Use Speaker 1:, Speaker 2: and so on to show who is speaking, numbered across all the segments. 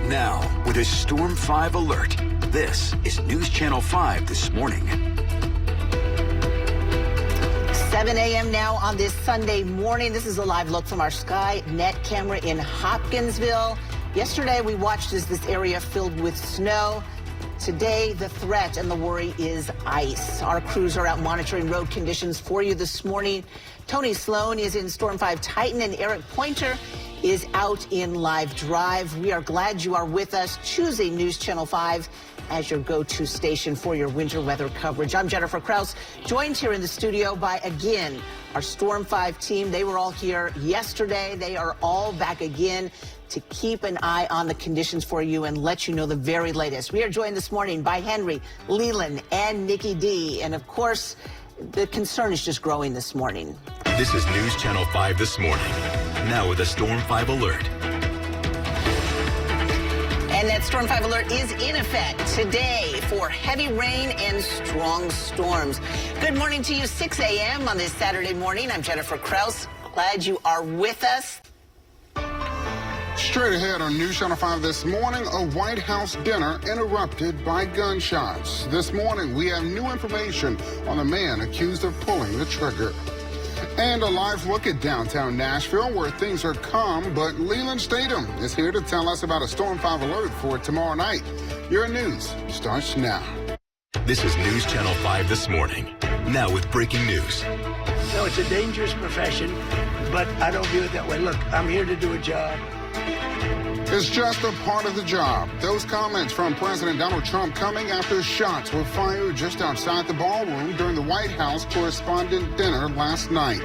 Speaker 1: Now, with a Storm 5 alert, this is News Channel 5 this morning.
Speaker 2: 7 a.m. now on this Sunday morning. This is a live look from our SkyNet camera in Hopkinsville. Yesterday, we watched as this area filled with snow. Today, the threat and the worry is ice. Our crews are out monitoring road conditions for you this morning. Tony Sloan is in Storm 5 Titan, and Eric Pointer is out in Live Drive. We are glad you are with us, choosing News Channel 5 as your go-to station for your winter weather coverage. I'm Jennifer Kraus, joined here in the studio by, again, our Storm 5 team. They were all here yesterday. They are all back again to keep an eye on the conditions for you and let you know the very latest. We are joined this morning by Henry, Leland, and Nikki D. And, of course, the concern is just growing this morning.
Speaker 1: This is News Channel 5 this morning. Now with a Storm 5 alert.
Speaker 2: And that Storm 5 alert is in effect today for heavy rain and strong storms. Good morning to you, 6 a.m. on this Saturday morning. I'm Jennifer Kraus. Glad you are with us.
Speaker 3: Straight ahead on News Channel 5 this morning, a White House dinner interrupted by gunshots. This morning, we have new information on the man accused of pulling the trigger. And a live look at downtown Nashville, where things are calm, but Leland Stadium is here to tell us about a Storm 5 alert for tomorrow night. Your news starts now.
Speaker 1: This is News Channel 5 this morning. Now with breaking news.
Speaker 4: No, it's a dangerous profession, but I don't view it that way. Look, I'm here to do a job.
Speaker 3: It's just a part of the job. Those comments from President Donald Trump coming after shots were fired just outside the ballroom during the White House correspondent dinner last night.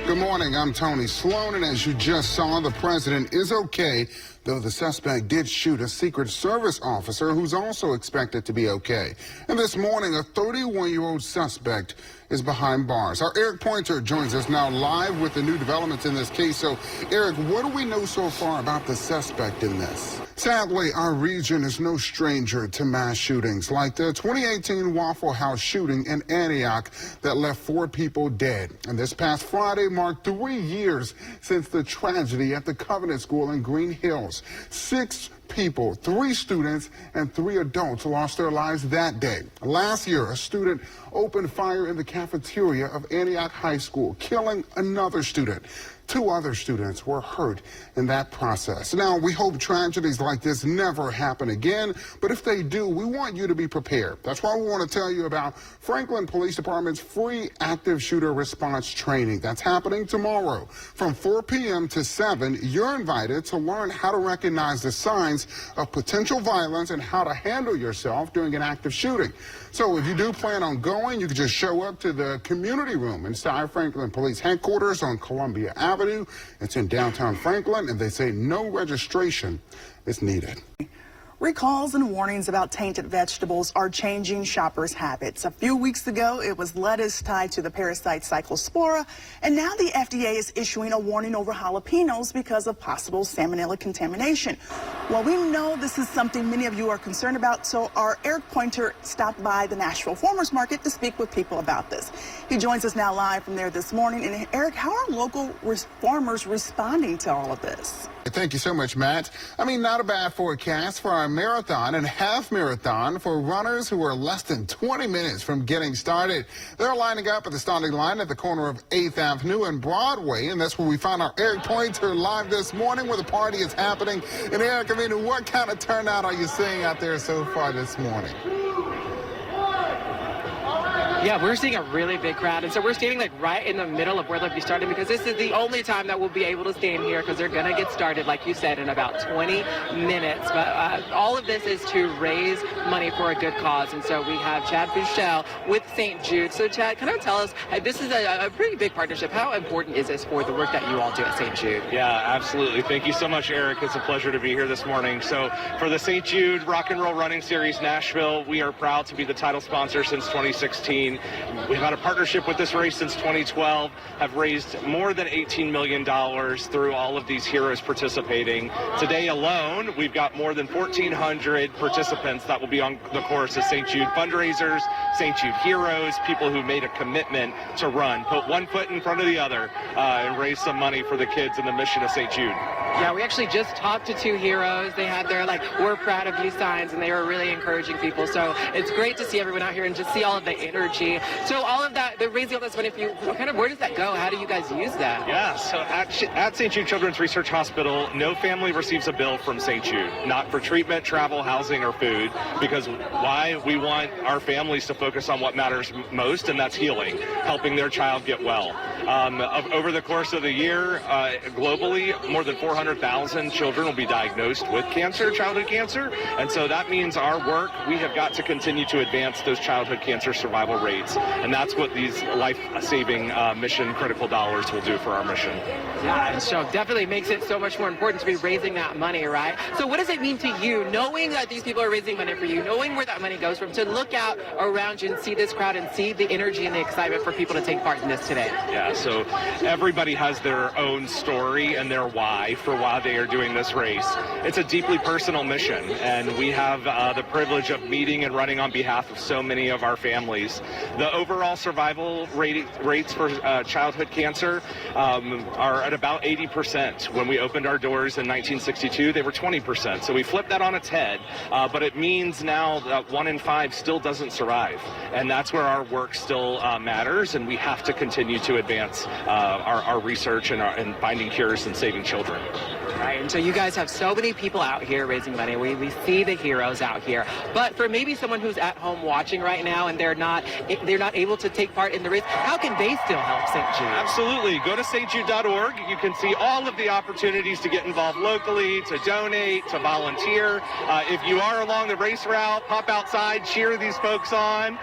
Speaker 3: Good morning, I'm Tony Sloan, and as you just saw, the president is okay, though the suspect did shoot a Secret Service officer who's also expected to be okay. And this morning, a 31-year-old suspect is behind bars. Our Eric Pointer joins us now live with the new developments in this case. So, Eric, what do we know so far about the suspect in this? Sadly, our region is no stranger to mass shootings, like the 2018 Waffle House shooting in Antioch that left 4 people dead. And this past Friday marked 3 years since the tragedy at the Covenant School in Green Hills. 6 people, 3 students and 3 adults lost their lives that day. Last year, a student opened fire in the cafeteria of Antioch High School, killing another student. 2 other students were hurt in that process. Now, we hope tragedies like this never happen again, but if they do, we want you to be prepared. That's why we want to tell you about Franklin Police Department's free active shooter response training. That's happening tomorrow. From 4 p.m. to 7, you're invited to learn how to recognize the signs of potential violence and how to handle yourself during an active shooting. So if you do plan on going, you can just show up to the community room inside Franklin Police Headquarters on Columbia Avenue. It's in downtown Franklin, and they say no registration is needed.
Speaker 5: Recalls and warnings about tainted vegetables are changing shoppers' habits. A few weeks ago, it was lettuce tied to the parasite Cyclospora, and now the FDA is issuing a warning over jalapenos because of possible salmonella contamination. Well, we know this is something many of you are concerned about, so our Eric Pointer stopped by the Nashville Farmers Market to speak with people about this. He joins us now live from there this morning. And Eric, how are local farmers responding to all of this?
Speaker 3: Thank you so much, Matt. I mean, not a bad forecast for our marathon and half marathon for runners who are less than 20 minutes from getting started. They're lining up at the starting line at the corner of 8th Avenue and Broadway, and that's where we found our Eric Pointer live this morning where the party is happening. And Eric, I mean, what kind of turnout are you seeing out there so far this morning?
Speaker 6: Yeah, we're seeing a really big crowd, and so we're standing like right in the middle of where they'll be starting because this is the only time that we'll be able to stand here because they're going to get started, like you said, in about 20 minutes. But all of this is to raise money for a good cause, and so we have Chad Bushell with St. Jude. So Chad, kind of tell us, this is a pretty big partnership. How important is this for the work that you all do at St. Jude?
Speaker 7: Yeah, absolutely. Thank you so much, Eric. It's a pleasure to be here this morning. So for the St. Jude Rock and Roll Running Series Nashville, we are proud to be the title sponsor since 2016. We've had a partnership with this race since 2012, have raised more than $18 million through all of these heroes participating. Today alone, we've got more than 1,400 participants that will be on the course as St. Jude fundraisers, St. Jude heroes, people who made a commitment to run, put one foot in front of the other, and raise some money for the kids in the mission of St. Jude.
Speaker 6: Yeah, we actually just talked to two heroes. They had their "We're proud of you" signs, and they were really encouraging people. So it's great to see everyone out here and just see all of the energy. So all of that, they're raising all this money. Where does that go? How do you guys use that?
Speaker 7: Yeah, so at St. Jude Children's Research Hospital, no family receives a bill from St. Jude, not for treatment, travel, housing, or food, because why? We want our families to focus on what matters most, and that's healing, helping their child get well. Over the course of the year, globally, more than 400,000 children will be diagnosed with cancer, childhood cancer, and so that means our work, we have got to continue to advance those childhood cancer survival rates, and that's what these life-saving mission critical dollars will do for our mission.
Speaker 6: Yeah, and so definitely makes it so much more important to be raising that money, right? So what does it mean to you, knowing that these people are raising money for you, knowing where that money goes from, to look out around you and see this crowd and see the energy and the excitement for people to take part in this today?
Speaker 7: Yeah, so everybody has their own story and their why for why they are doing this race. It's a deeply personal mission, and we have the privilege of meeting and running on behalf of so many of our families. The overall survival rates for childhood cancer are at about 80%. When we opened our doors in 1962, they were 20%. So we flipped that on its head, but it means now that 1 in 5 still doesn't survive. And that's where our work still matters, and we have to continue to advance our research and finding cures and saving children.
Speaker 6: Right, and so you guys have so many people out here raising money. We see the heroes out here. But for maybe someone who's at home watching right now and they're not able to take part in the race, how can they still help St. Jude?
Speaker 7: Absolutely. Go to stjude.org. You can see all of the opportunities to get involved locally, to donate, to volunteer. If you are along the race route, pop outside, cheer these folks on.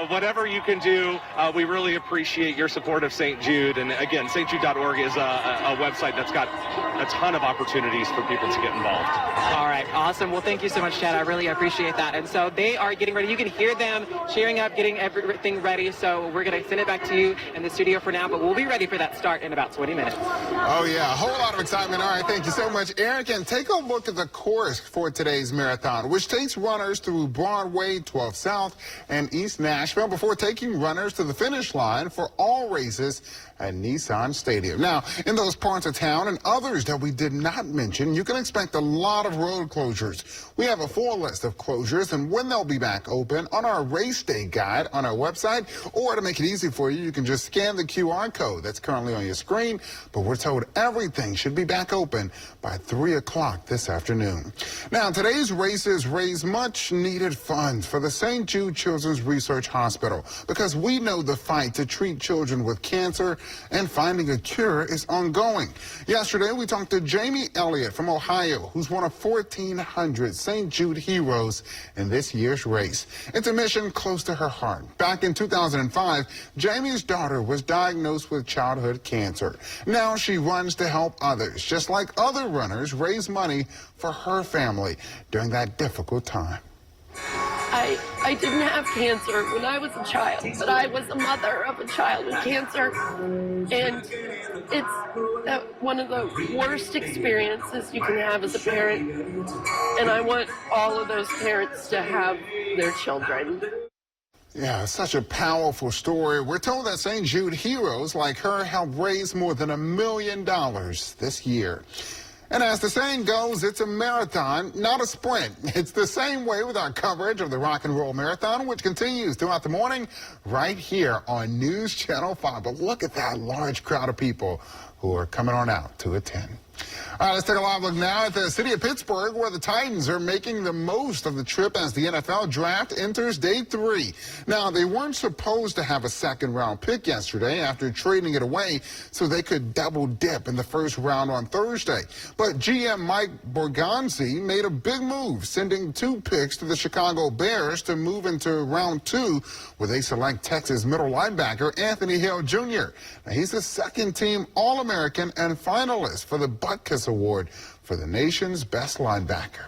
Speaker 7: Whatever you can do, we really appreciate your support of St. Jude. And again, stjude.org is a website that's got a ton of opportunities for people to get involved.
Speaker 6: All right, awesome. Well, thank you so much, Chad. I really appreciate that. And so they are getting ready. You can hear them cheering up, getting everything ready. So we're going to send it back to you in the studio for now, but we'll be ready for that start in about 20 minutes.
Speaker 3: Oh, yeah, a whole lot of excitement. All right, thank you so much, Eric. And take a look at the course for today's marathon, which takes runners through Broadway, 12 South, and East Nashville before taking runners to the finish line for all races at Nissan Stadium. Now, in those parts of town and others that we did not mention, you can expect a lot of road closures. We have a full list of closures and when they'll be back open on our race day guide on our website, or to make it easy for you, you can just scan the QR code that's currently on your screen. But we're told everything should be back open by 3 o'clock this afternoon. Now, today's races raise much needed funds for the St. Jude Children's Research Hospital because we know the fight to treat children with cancer and finding a cure is ongoing. Yesterday, we talked to Jamie Elliott from Ohio, who's one of 1,400 St. Jude heroes in this year's race. It's a mission close to her heart. Back in 2005, Jamie's daughter was diagnosed with childhood cancer. Now she runs to help others, just like other runners raise money for her family during that difficult time.
Speaker 8: I didn't have cancer when I was a child, but I was a mother of a child with cancer, and it's one of the worst experiences you can have as a parent, and I want all of those parents to have their children.
Speaker 3: Yeah, such a powerful story. We're told that St. Jude heroes like her helped raise more than $1 million this year. And as the saying goes, it's a marathon, not a sprint. It's the same way with our coverage of the Rock and Roll Marathon, which continues throughout the morning right here on News Channel 5. But look at that large crowd of people who are coming on out to attend. All right, let's take a live look now at the city of Pittsburgh, where the Titans are making the most of the trip as the NFL draft enters day 3. Now, they weren't supposed to have a second-round pick yesterday after trading it away so they could double dip in the first round on Thursday. But GM Mike Borgonzi made a big move, sending 2 picks to the Chicago Bears to move into round 2, where they select Texas middle linebacker Anthony Hill Jr. Now, he's a second-team All-American and finalist for the Butkus Award for the nation's best linebacker.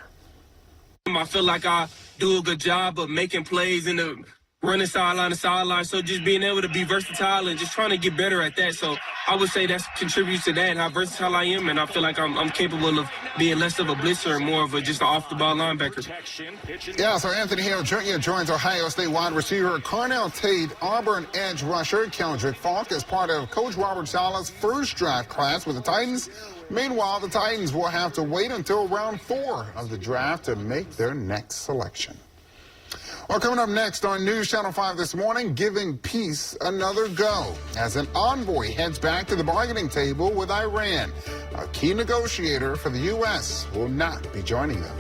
Speaker 9: I feel like I do a good job of making plays in the running sideline to sideline, so just being able to be versatile and just trying to get better at that. So I would say that contributes to that, how versatile I am, and I feel like I'm capable of being less of a blitzer and more of just an off-the-ball linebacker.
Speaker 3: Yeah, so Anthony Hale Jr. joins Ohio State wide receiver Carnell Tate, Auburn edge rusher Keldrick Falk as part of Coach Robert Sala's first draft class with the Titans. Meanwhile, the Titans will have to wait until round 4 of the draft to make their next selection. Well, coming up next on News Channel 5 this morning, giving peace another go as an envoy heads back to the bargaining table with Iran. A key negotiator for the U.S. will not be joining them.